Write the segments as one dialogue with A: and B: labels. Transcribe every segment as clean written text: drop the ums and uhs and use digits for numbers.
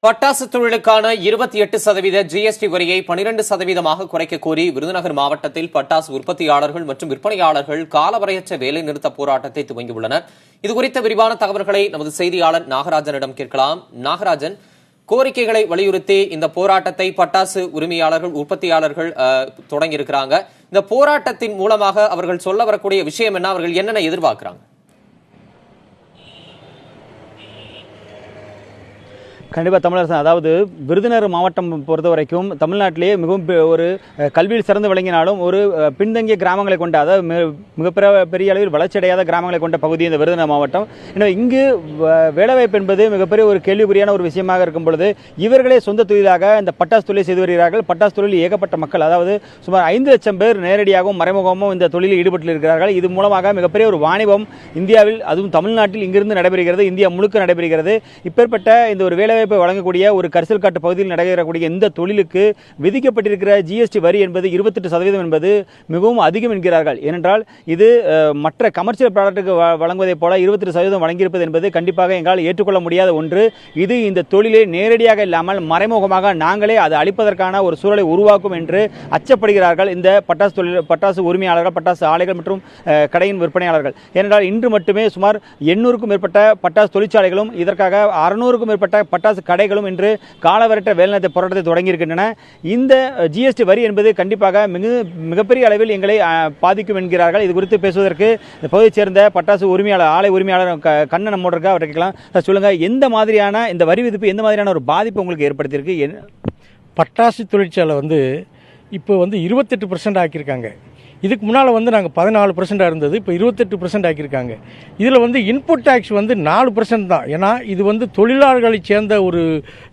A: பட்டாசு தொழிலுக்கான 28% ஜிஎஸ்டி வரியை 12% குறைக்க கோரி விருதுநகர் மாவட்டத்தில் பட்டாசு உற்பத்தியாளர்கள் மற்றும் விற்பனையாளர்கள் காலவரையற்ற வேலைநிறுத்த போராட்டத்தை துவங்கியுள்ளனர். இதுகுறித்த விரிவான தகவல்களை நமது செய்தியாளர் நாகராஜனிடம் கேட்கலாம். நாகராஜன், கோரிக்கைகளை வலியுறுத்தி இந்த போராட்டத்தை பட்டாசு உரிமையாளர்கள் உற்பத்தியாளர்கள் தொடங்கியிருக்கிறாங்க. இந்த போராட்டத்தின் மூலமாக அவர்கள் சொல்ல வரக்கூடிய விஷயம் என்ன? அவர்கள் என்னென்ன எதிர்பார்க்கிறாங்க?
B: கண்டிப்பாக தமிழரசன், அதாவது விருதுநகர் மாவட்டம் பொறுத்த வரைக்கும் தமிழ்நாட்டிலேயே மிகவும் ஒரு கல்வியில் சிறந்து விளங்கினாலும் ஒரு பின்தங்கிய கிராமங்களை கொண்ட, அதாவது மிகப்பெரிய அளவில் வளர்ச்சியடையாத கிராமங்களை கொண்ட பகுதி இந்த விருதுநகர் மாவட்டம். எனவே இங்கு வேலைவாய்ப்பு என்பது மிகப்பெரிய ஒரு கேள்விக்குறியான ஒரு விஷயமாக இருக்கும் பொழுது இவர்களே சொந்த தொழிலாக இந்த பட்டாசு தொழிலை செய்து வருகிறார்கள். பட்டாசு தொழில் ஏகப்பட்ட மக்கள், அதாவது சுமார் 5 லட்சம் பேர் நேரடியாகவும் மறைமுகமாகவும் இந்த தொழிலில் ஈடுபட்டு இருக்கிறார்கள். இது மூலமாக மிகப்பெரிய ஒரு வாணிபம் இந்தியாவில், அதுவும் தமிழ்நாட்டில் இங்கிருந்து நடைபெறுகிறது, இந்தியா முழுக்க நடைபெறுகிறது. இப்பேற்பட்ட இந்த ஒரு வேலை வழங்கக்கூடிய ஒரு கரிசல் காட்டு பகுதியில் நடைபெறக்கூடிய இந்த தொழிலுக்கு விதிக்கப்பட்டிருக்கிற ஜிஎஸ்டி வரி என்பது 28% என்பது மிகவும் அதிகம் என்கிறார்கள். ஏனென்றால் இது மற்ற கமர்ஷியல் ப்ராடக்ட்டுக்கு வழங்குவதைப் போல 28% வழங்கியிருப்பது என்பது கண்டிப்பாக எங்களால் ஏற்றுக்கொள்ள முடியாத ஒன்று. இது இந்த தொழிலை நேரடியாக இல்லாமல் மறைமுகமாக நாங்களே அதை அளிப்பதற்கான ஒரு சூழலை உருவாக்கும் என்று அச்சப்படுகிறார்கள் இந்த பட்டாசு உரிமையாளர்கள், பட்டாசு ஆலைகள் மற்றும் கடையின் விற்பனையாளர்கள். ஏனென்றால் இன்று மட்டுமே சுமார் 800க்கும் மேற்பட்ட பட்டாசு தொழிற்சாலைகளும் இதற்காக 600க்கும் மேற்பட்ட பட்டாசு கடைகளும் இன்று காலவரட்ட வேலைநிறுத்த போராட்டத்தை தொடங்கியிருக்கின்றன. இந்த ஜிஎஸ்டி வரி என்பது கண்டிப்பாக மிகப்பெரிய அளவில் எங்களை பாதிக்கும் என்கிறார்கள். இது குறித்து பேசுவதற்கு இந்த பகுதியைச் சேர்ந்த பட்டாசு உரிமையாளர், ஆலை உரிமையாளர் கண்ணன் நம்மோடு இருக்கா, அவரை கேட்கலாம். சொல்லுங்க, எந்த மாதிரியான இந்த வரி விதிப்பு எந்த மாதிரியான ஒரு பாதிப்பு உங்களுக்கு ஏற்படுத்தியிருக்கு?
C: பட்டாசு தொழிற்சாலை இப்போ 28% ஆக்கியிருக்காங்க. இதுக்கு முன்னால் நாங்கள் 14% இருந்தது, இப்போ 28% ஆக்கியிருக்காங்க. இதில் இன்புட் டேக்ஸ் 4% தான். ஏன்னா இது தொழிலாளர்களை சேர்ந்த ஒரு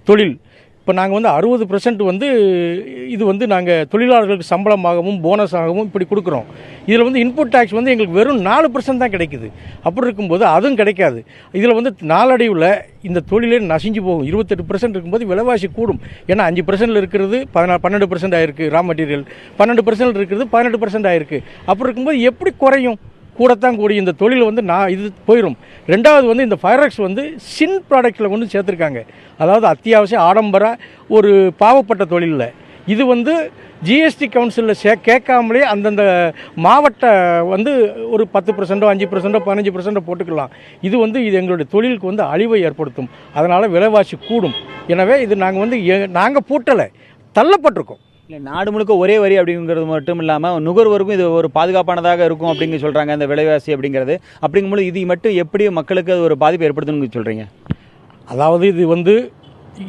C: தொழில். இப்போ நாங்கள் 60% இது நாங்கள் தொழிலாளர்களுக்கு சம்பளமாகவும் போனஸாகவும் இப்படி கொடுக்குறோம். இதில் இன்புட் டேக்ஸ் எங்களுக்கு வெறும் 4% தான் கிடைக்குது. அப்படி இருக்கும்போது அதுவும் கிடைக்காது. இதில் நாளடைவில் இந்த தொழிலே நசிஞ்சு போகும். 28% இருக்கும்போது விலைவாசி கூடும். ஏன்னா 5% இருக்கிறது 12% ஆயிருக்கு, ரா மெட்டீரியல் 12% இருக்கிறது 18% ஆயிருக்கு. அப்படி இருக்கும்போது எப்படி குறையும்? கூடத்தான் கூடிய இந்த தொழில் இது போயிடும். ரெண்டாவது இந்த ஃபயர்எக்ஸ் சின் ப்ராடக்டில் கொண்டு சேர்த்துருக்காங்க. அதாவது அத்தியாவசிய ஆடம்பர ஒரு பாவப்பட்ட தொழிலில் இது ஜிஎஸ்டி கவுன்சிலில் கேட்காமலே அந்தந்த மாவட்ட ஒரு 10%, 5%, 15% போட்டுக்கலாம். இது இது எங்களுடைய தொழிலுக்கு அழிவை ஏற்படுத்தும். அதனால் விலைவாசி கூடும். எனவே இது நாங்கள் பூட்டலை, தள்ளப்பட்டிருக்கோம்.
B: இல்லை, நாடு முழுக்க ஒரே வரி அப்படிங்கிறது மட்டும் இல்லாமல் நுகர்வோருக்கும் இது ஒரு பாதுகாப்பானதாக இருக்கும் அப்படிங்க சொல்கிறாங்க இந்த விலைவாசி அப்படிங்கிறது. அப்படிங்கும்போது இது மட்டும் எப்படி மக்களுக்கு அது ஒரு பாதிப்பு ஏற்படுத்துன்னு சொல்கிறீங்க?
C: அதாவது இது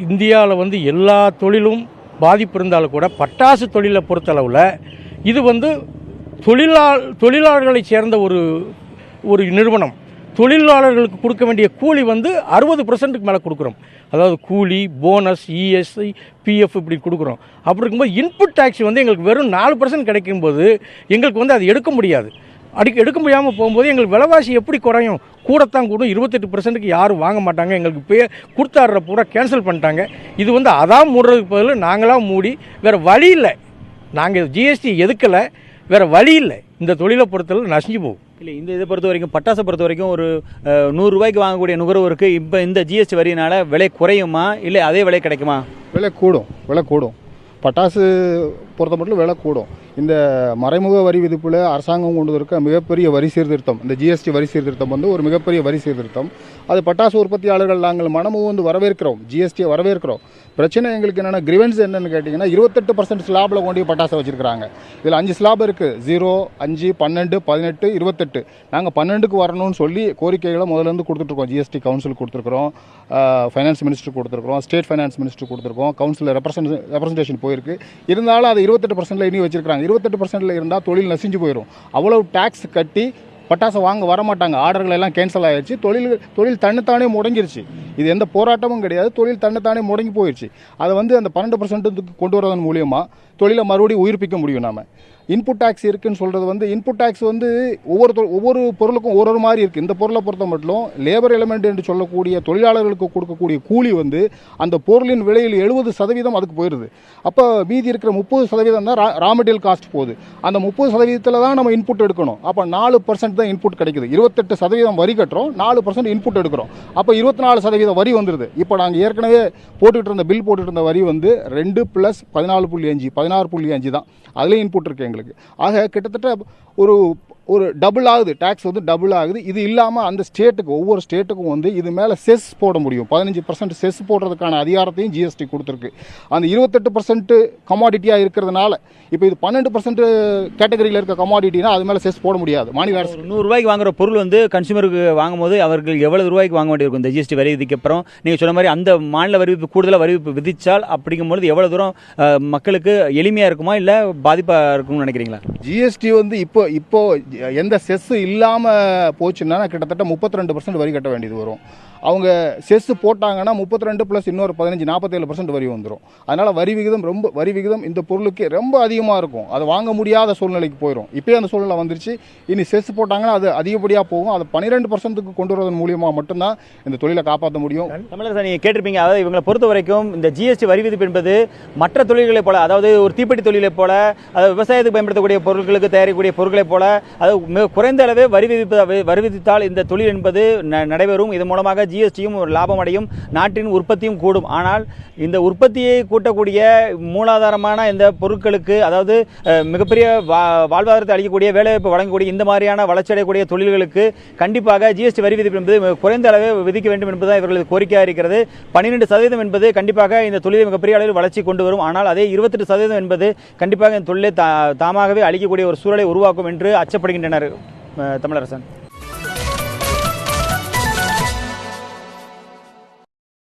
C: இந்தியாவில் எல்லா தொழிலும் பாதிப்பு இருந்தாலும் கூட பட்டாசு தொழிலை பொறுத்தளவில் இது தொழிலாளர்களை சேர்ந்த ஒரு நிறுவனம். தொழிலாளர்களுக்கு கொடுக்க வேண்டிய கூலி 60%க்கு மேலே கொடுக்குறோம். அதாவது கூலி, போனஸ், இஎஸ்ஐ, பிஎஃப் இப்படி கொடுக்குறோம். அப்படி இருக்கும்போது இன்புட் டேக்ஸ் எங்களுக்கு வெறும் 4% கிடைக்கும்போது எங்களுக்கு அது எடுக்க முடியாது. எடுக்க முடியாமல் போகும்போது எங்களுக்கு விலைவாசி எப்படி குறையும்? கூடத்தான் கூடும். 28%க்கு யாரும் வாங்க மாட்டாங்க. எங்களுக்கு கொடுத்தாடுற பூரா கேன்சல் பண்ணிட்டாங்க. இது அதான் மூடுறதுக்கு பதில் நாங்களாம் மூடி வேறு வழி இல்லை. நாங்கள் ஜிஎஸ்டி எதுக்கலை, வேறு வழி இல்லை. இந்த தொழிலை பொறுத்தளவு நசிஞ்சு போகும்.
B: இல்லை, இந்த இதை பொறுத்த வரைக்கும், பட்டாசை பொறுத்த வரைக்கும் ஒரு 100 ரூபாய்க்கு வாங்கக்கூடிய நுகர்வோருக்கு இப்போ இந்த ஜிஎஸ்டி வரியினால விலை குறையுமா, இல்லை அதே விலை கிடைக்குமா?
D: விலை கூடும். பட்டாசு பொறுத்த மட்டும் விலை கூடும். இந்த மறைமுக வரி விதிப்பில் அரசாங்கம் கொண்டு இருக்க மிகப்பெரிய வரி சீர்திருத்தம், இந்த ஜிஎஸ்டி வரி சீர்திருத்தம் ஒரு மிகப்பெரிய வரி சீர்திருத்தம். அது பட்டாசு உற்பத்தியாளர்கள் நாங்கள் மனமும் வரவேற்கிறோம், ஜிஎஸ்டியை வரவேற்கிறோம். பிரச்சனை எங்களுக்கு என்னென்னா, கிரிவன்ஸ் என்னென்னு கேட்டிங்கன்னா, 28% ஸ்லாபில் கொண்டு பட்டாசை வச்சுருக்கிறாங்க. இதில் 5 ஸ்லாப் இருக்குது, 0, 5, 12, 18, 28. நாங்கள் 12க்கு வரணும்னு சொல்லி கோரிக்கைகளை முதலேருந்து கொடுத்துட்ருக்கோம். ஜிஎஸ்டி கவுன்சில் கொடுத்துருக்குறோம், ஃபைனான்ஸ் மினிஸ்டர் கொடுத்துருக்குறோம், ஸ்டேட் ஃபைனான்ஸ் மினிஸ்டர் கொடுத்துருக்கோம், கவுன்சிலில் ரெப்ரசன்டேஷன் போயிருக்கு. இருந்தாலும் அது 28% இனி வச்சுருக்காங்க. 28% இருந்தால் தொழில் நசிஞ்சு போயிடும். அவ்வளவு டேக்ஸ் கட்டி பட்டாசை வாங்க வரமாட்டாங்க. ஆர்டர்கள் எல்லாம் கேன்சல் ஆகிடுச்சு. தொழில் தன்னைத்தானே முடங்கிருச்சு. இது எந்த போராட்டமும் கிடையாது, தொழில் தன்னைத்தானே முடங்கி போயிடுச்சு. அதை அந்த 12% கொண்டு வரதன் மூலியமாக தொழிலை மறுபடியும் உயிர்ப்பிக்க முடியும். இன்புட் டேக்ஸ் இருக்குன்னு சொல்கிறது வந்து இன்புட் டேக்ஸ் வந்து ஒவ்வொரு பொருளுக்கும் ஒரு மாதிரி இருக்குது. இந்த பொருளை பொறுத்த மட்டும் லேபர் எலிமெண்ட் என்று சொல்லக்கூடிய தொழிலாளர்களுக்கு கொடுக்கக்கூடிய கூலி வந்து அந்த பொருளின் விலையில் 70% அதுக்கு போயிடுது. அப்போ மீதி இருக்கிற 30% தான் ரா மெட்டீரியல் காஸ்ட் போகுது. அந்த 30% தான் நம்ம இன்புட் எடுக்கணும். அப்போ 4% தான் இன்புட் கிடைக்குது. 28% வரி கட்டுறோம், 4% இன்புட் எடுக்கிறோம். அப்போ 24% வரி வந்துடுது. இப்போ நாங்கள் ஏற்கனவே பில் போட்டுட்டு இருந்த வரி வந்து 2 + 14.5 16.5 தான். அதுலேயும் இன்புட் இருக்குது எங்களுக்கு. ஆக கிட்டத்தட்ட ஒரு டபுள் ஆகுது, டேக்ஸ் வந்து டபுள் ஆகுது. இது இல்லாமல் அந்த ஸ்டேட்டுக்கு ஒவ்வொரு ஸ்டேட்டுக்கும் வந்து இது மேலே செஸ் போட முடியும். 15% செஸ் போடுறதுக்கான அதிகாரத்தையும் ஜிஎஸ்டி கொடுத்துருக்கு. அந்த 28% கமாடிட்டியாக இருக்கிறதுனால இப்போ இது 12% கேட்டகரியில் இருக்க கமாடிட்டினா அது மேலே செஸ் போட முடியாது. மாநில அரசு
B: 100 ரூபாய்க்கு வாங்குற பொருள் வந்து கன்சூமருக்கு வாங்கும்போது அவர்கள் எவ்வளவு ரூபாய்க்கு வாங்க வேண்டியிருக்கும் இந்த ஜிஎஸ்டி வரி விதிக்கு அப்புறம்? நீங்கள் சொன்ன மாதிரி அந்த மாநில வரி கூடுதலாக வரி விதிச்சால் அப்படிங்கும்போது எவ்வளவு தூரம் மக்களுக்கு எளிமையாக இருக்குமா இல்லை பாதிப்பாக இருக்கும்னு நினைக்கிறீங்களா?
D: ஜிஎஸ்டி வந்து இப்போ எந்த செஸ் இல்லாமல் போச்சுன்னா கிட்டத்தட்ட 32% வரி கட்ட வேண்டியது வரும். அவங்க செஸ் போட்டாங்கன்னா 32 + இன்னொரு 15 47% வரி வந்துடும். அதனால் வரி விகிதம் இந்த பொருளுக்கு ரொம்ப அதிகமாக இருக்கும். அதை வாங்க முடியாத சூழ்நிலைக்கு போயிடும். இப்போயே அந்த சூழ்நிலை வந்துருச்சு. இனி செஸ் போட்டாங்கன்னா அது அதிகப்படியாக போகும். அதை 12%க்கு கொண்டு வரதன் மூலியமாக மட்டும்தான் இந்த தொழிலை காப்பாற்ற முடியும்.
B: தமிழரசன், நீங்கள் கேட்டிருப்பீங்க, அதாவது இவங்களை பொறுத்த வரைக்கும் இந்த ஜிஎஸ்டி வரி விதிப்பு என்பது மற்ற தொழில்களை போல, அதாவது ஒரு தீப்பெட்டி தொழிலை போல, அதாவது விவசாயத்துக்கு பயன்படுத்தக்கூடிய பொருட்களுக்கு தயாரிக்கக்கூடிய பொருட்களை போல, அது மிக குறைந்த அளவே வரி விதித்தால் இந்த தொழில் என்பது நடைபெறும். இதன் மூலமாக ஜிஎஸ்டியும் ஒரு லாபம் அடையும், நாட்டின் உற்பத்தியும் கூடும். ஆனால் இந்த உற்பத்தியை கூட்டக்கூடிய மூலாதாரமான இந்த பொருட்களுக்கு, அதாவது மிகப்பெரிய வாழ்வாதாரத்தை அளிக்கக்கூடிய வேலைவாய்ப்பு வழங்கக்கூடிய இந்த மாதிரியான வளர்ச்சி அடையக்கூடிய தொழில்களுக்கு கண்டிப்பாக ஜிஎஸ்டி வரி விதிப்பு என்பது குறைந்த அளவே விதிக்க வேண்டும் என்பதுதான் இவர்களது கோரிக்கையாக இருக்கிறது. 12% என்பது கண்டிப்பாக இந்த தொழிலை மிகப்பெரிய அளவில் வளர்ச்சி கொண்டு வரும். ஆனால் அதே 28% என்பது கண்டிப்பாக இந்த தொழிலை தாமாகவே அளிக்கக்கூடிய ஒரு சூழலை உருவாக்கும் என்று அச்சப்படுகின்றனர். தமிழரசன்.